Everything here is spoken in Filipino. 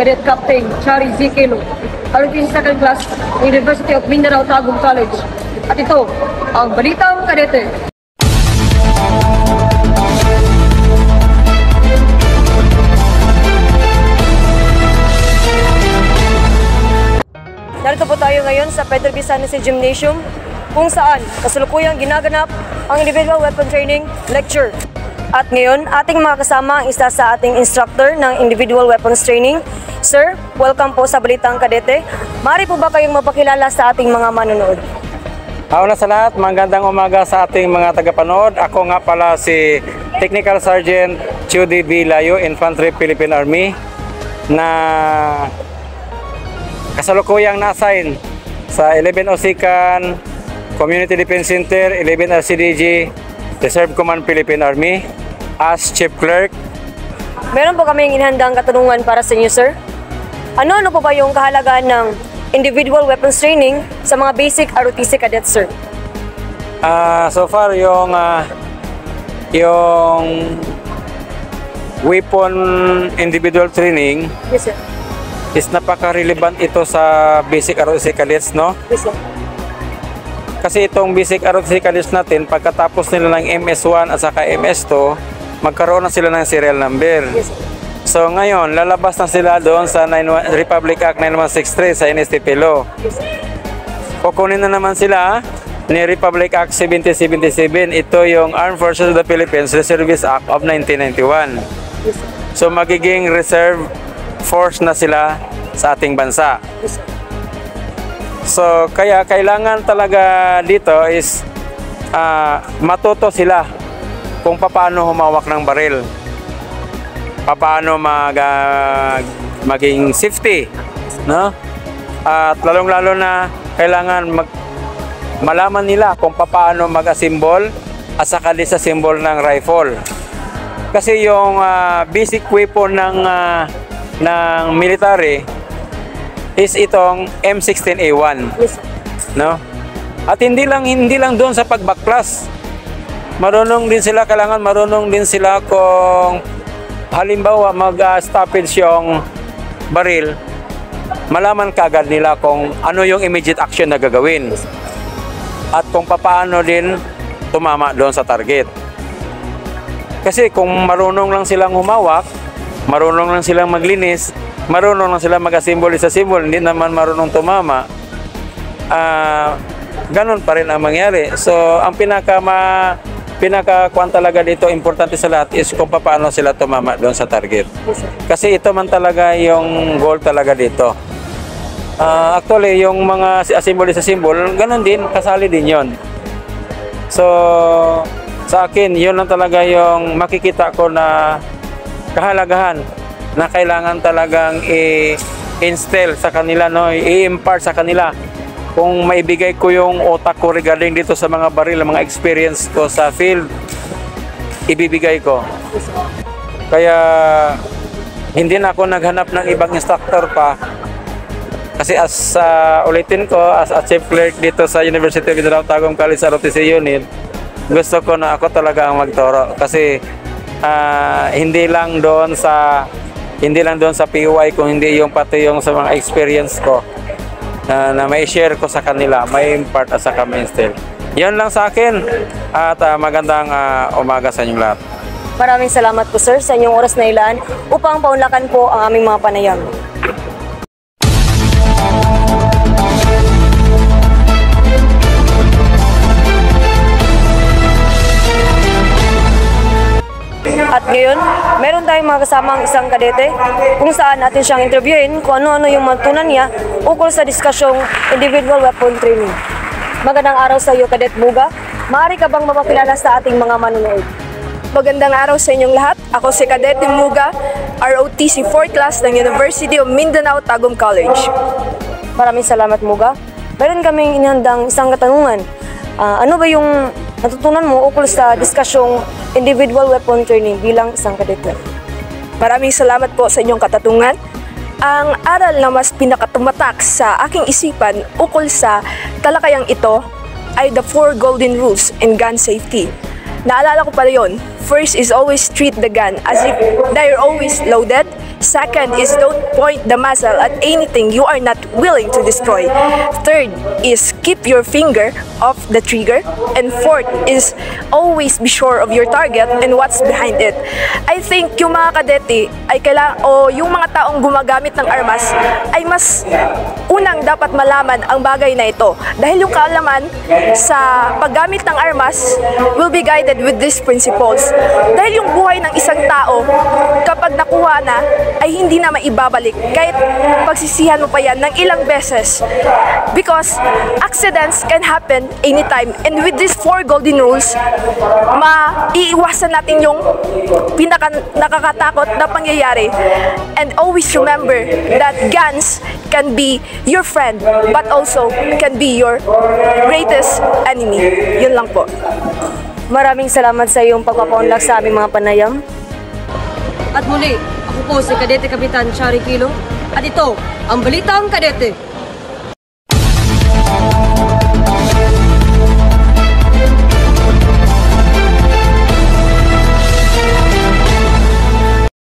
Cadet Captain Chari Zikelo, ROTC Second Class, University of Mindanao Tagum College. At ito, ang Balitang Kadete. Narito po tayo ngayon sa Pedro B. Sanese Gymnasium, kung saan kasalukuyang ginaganap ang Individual Weapon Training Lecture. At ngayon, ating mga kasama ang isa sa ating instructor ng Individual Weapons Training. Sir, welcome po sa Balitang Kadete. Maaari po ba kayong mapakilala sa ating mga manonood? Una sa lahat, magandang umaga sa ating mga tagapanood. Ako nga pala si Technical Sergeant Chudy B. Layo, Infantry Philippine Army, na kasalukuyang na-assign sa 11 Osikan Community Defense Center, 11 RCDG, Reserve Command Philippine Army as Chief Clerk. Meron po kaming inhandang katanungan para sa inyo, sir. Ano po ba yung kahalagaan ng Individual Weapons Training sa mga basic ROTC cadets, sir? So far, yung weapon individual training, yes, sir, is napaka-relevant ito sa basic ROTC cadets, no? Yes, sir. Kasi itong basic ROTC cadets natin, pagkatapos nila ng MS1 at saka MS2, magkaroon na sila ng serial number. Yes, sir. So ngayon, lalabas na sila doon sa Republic Act 9163 sa NSTP Law. Yes, sir. Kukunin na naman sila ni Republic Act 7077. Ito yung Armed Forces of the Philippines Reservist Act of 1991. Yes, sir. So magiging reserve force na sila sa ating bansa. Yes, sir. So kaya kailangan talaga dito is matuto sila kung paano humawak ng baril, paano maging safety, no? At lalong-lalo na kailangan malaman nila kung paano mag-assemble at saka disassemble ng rifle. Kasi yung basic weapon ng military is itong M16A1, Yes, sir. no? At hindi lang doon sa pagbaklas. Kailangan marunong din sila kung halimbawa mag-stoppage yung baril, malaman kagad nila kung ano yung immediate action na gagawin. At kung paano din tumama doon sa target. Kasi kung marunong lang silang humawak, marunong lang silang maglinis, marunong lang silang mag-assemble, disassemble, hindi naman marunong tumama, ganun pa rin ang mangyari. So, ang pinaka-kwan talaga dito, importante sa lahat is kung paano sila tumama doon sa target. Yes, sir. Kasi ito man talaga yung goal talaga dito. Actually, yung mga assemble, ganun din, kasali din yon. So, sa akin, yun lang talaga yung makikita ko na kahalagahan na kailangan talagang i-instill sa kanila, no? I-impart sa kanila. Kung maibigay ko yung otak ko regarding dito sa mga baril, mga experience ko sa field, ibibigay ko. Kaya hindi na ako naghanap ng ibang instructor pa. Kasi ulitin ko, as a chief clerk dito sa University of Mindanao Tagum College ROTC Unit, gusto ko na ako talaga ang magturo. Kasi hindi lang doon sa POI, kung hindi yung pati yung sa mga experience ko na may share ko sa kanila, may impart at saka may instill. Yan lang sa akin at magandang umaga sa inyong lahat. Maraming salamat po, sir, sa inyong oras na ilaan upang paunlakan po ang aming mga panayam. At ngayon, meron tayong mga kasamang isang kadete kung saan natin siyang interviewin kung ano-ano yung matutunan niya ukol sa diskusyong individual weapon training. Magandang araw sa iyo, Cadet Muga. Maaari ka bang mapakilala sa ating mga manonood? Magandang araw sa inyong lahat. Ako si Cadet Muga, ROTC 4th Class ng University of Mindanao Tagum College. Maraming salamat, Muga. Meron kaming inhandang isang katanungan. Ano ba yung natutunan mo ukol sa diskusyong individual weapon training bilang isang kadete? Maraming salamat po sa inyong katatungan. Ang aral na mas pinakatumatak sa aking isipan ukol sa talakayang ito ay the 4 golden rules in gun safety. Naalala ko pala yun. First is always treat the gun as if they're always loaded. Second is don't point the muzzle at anything you are not willing to destroy. Third is keep your finger off the trigger. And fourth is always be sure of your target and what's behind it. I think yung mga kadete ay yung mga taong gumagamit ng armas ay mas unang dapat malaman ang bagay na ito. Dahil yung kaalaman sa paggamit ng armas will be guided with these principles. Dahil yung buhay ng isang tao, kapag nakuha na, ay hindi na maibabalik. Kahit pagsisihan mo pa yan ng ilang beses. Because accidents can happen anytime. And with these 4 golden rules, maiiwasan natin yung pinaka nakakatakot na pangyayari. And always remember that guns can be your friend, but also can be your greatest enemy. Yun lang po. Maraming salamat sa iyong pagpapaunlak sa aming mga panayam. At muli, ako po si Kadete Kapitan Shari Kilo at ito ang Balitang Kadete.